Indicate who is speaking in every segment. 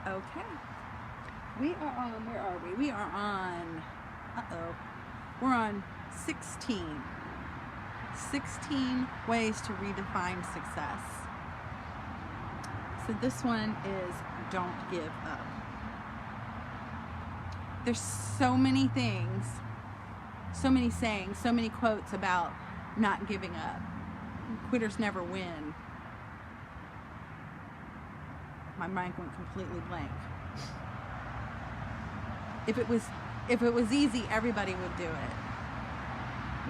Speaker 1: Okay. We are on, where are we? We are on, we're on 16. 16 ways to redefine success. So this one is don't give up. There's so many things, so many sayings, so many quotes about not giving up. Quitters never win. My mind went completely blank. If it was easy, everybody would do it.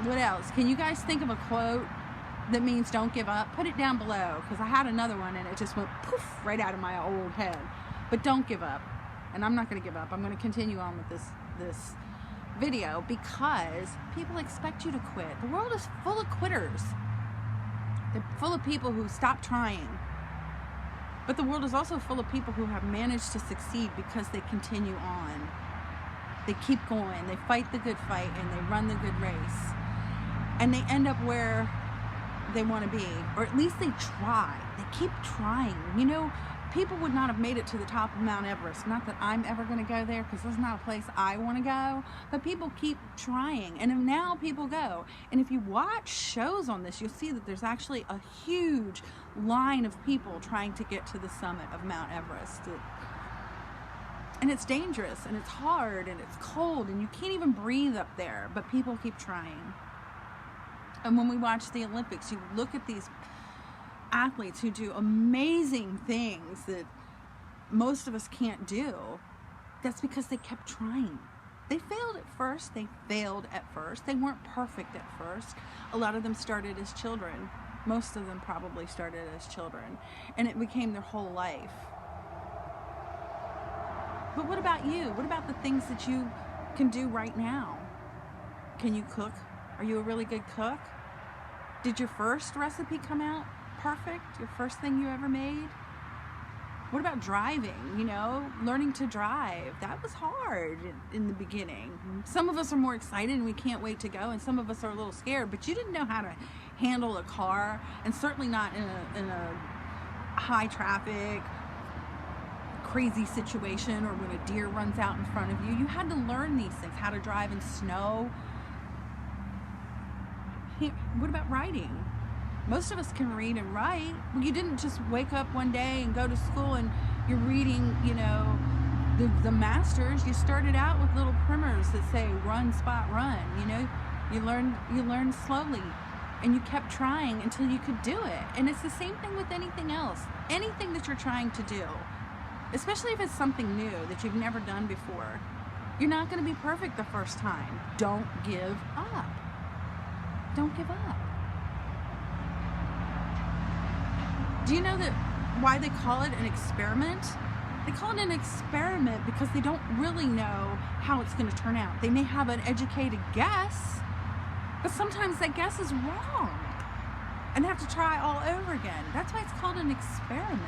Speaker 1: What else? Can you guys think of a quote that means don't give up? Put it down below, because I had another one and it just went poof right out of my old head. But don't give up. And I'm not going to give up. I'm going to continue on with this video because people expect you to quit. The world is full of quitters. They're full of people who stop trying. But the world is also full of people who have managed to succeed because they continue on. They keep going, they fight the good fight, and they run the good race. And they end up where they want to be, or at least they try. They keep trying. You know, people would not have made it to the top of Mount Everest. Not that I'm ever going to go there, because that's not a place I want to go, but people keep trying, and now people go. And if you watch shows on this, you'll see that there's actually a huge line of people trying to get to the summit of Mount Everest. And it's dangerous, and it's hard, and it's cold, and you can't even breathe up there, but people keep trying. And when we watch the Olympics, you look at these athletes who do amazing things that most of us can't do. That's because they kept trying. They failed at first. They weren't perfect at first. A lot of them started as children. Most of them probably started as children, and it became their whole life. But what about you? What about the things that you can do right now? Can you cook? Are you a really good cook? Did your first recipe come out perfect? Your first thing you ever made? What about driving? You know, learning to drive. That was hard in the beginning. Some of us are more excited and we can't wait to go, and some of us are a little scared, but you didn't know how to handle a car, and certainly not in a high traffic, crazy situation, or when a deer runs out in front of you. You had to learn these things, how to drive in snow. What about writing? Most of us can read and write. Well, you didn't just wake up one day and go to school and you're reading, you know, the masters. You started out with little primers that say run, spot, run. You know, you learned slowly, and you kept trying until you could do it. And it's the same thing with anything else. Anything that you're trying to do, especially if it's something new that you've never done before. You're not going to be perfect the first time. Don't give up. Don't give up. Do you know that why they call it an experiment? They call it an experiment because they don't really know how it's going to turn out. They may have an educated guess, but sometimes that guess is wrong, and they have to try all over again. That's why it's called an experiment.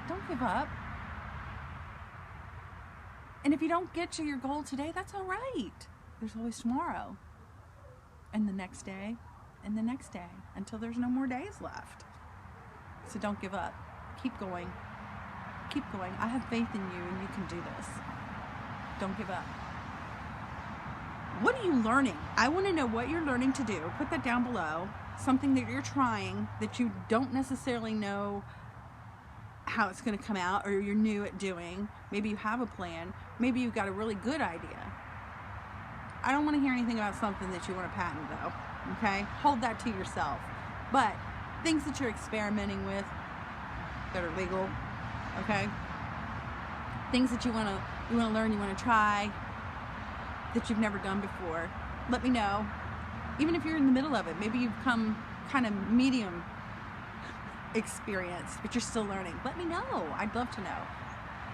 Speaker 1: Don't give up. And if you don't get to your goal today, that's all right. There's always tomorrow, and the next day, and the next day, until there's no more days left. So don't give up. Keep going. Keep going. I have faith in you, and you can do this. Don't give up. What are you learning? I want to know what you're learning to do. Put that down below. Something that you're trying that you don't necessarily know how it's going to come out, or you're new at doing. Maybe you have a plan. Maybe you've got a really good idea. I don't want to hear anything about something that you want to patent, though. Okay? Hold that to yourself. But things that you're experimenting with that are legal, okay? Things that you want to learn, you want to try, that you've never done before. Let me know. Even if you're in the middle of it, maybe you've come kind of medium experienced, but you're still learning. Let me know. I'd love to know.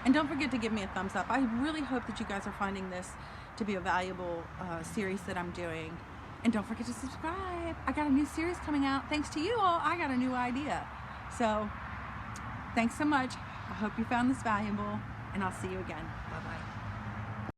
Speaker 1: And don't forget to give me a thumbs up. I really hope that you guys are finding this to be a valuable series that I'm doing. And don't forget to subscribe. I got a new series coming out. Thanks to you all, I got a new idea. So, thanks so much. I hope you found this valuable, and I'll see you again. Bye-bye.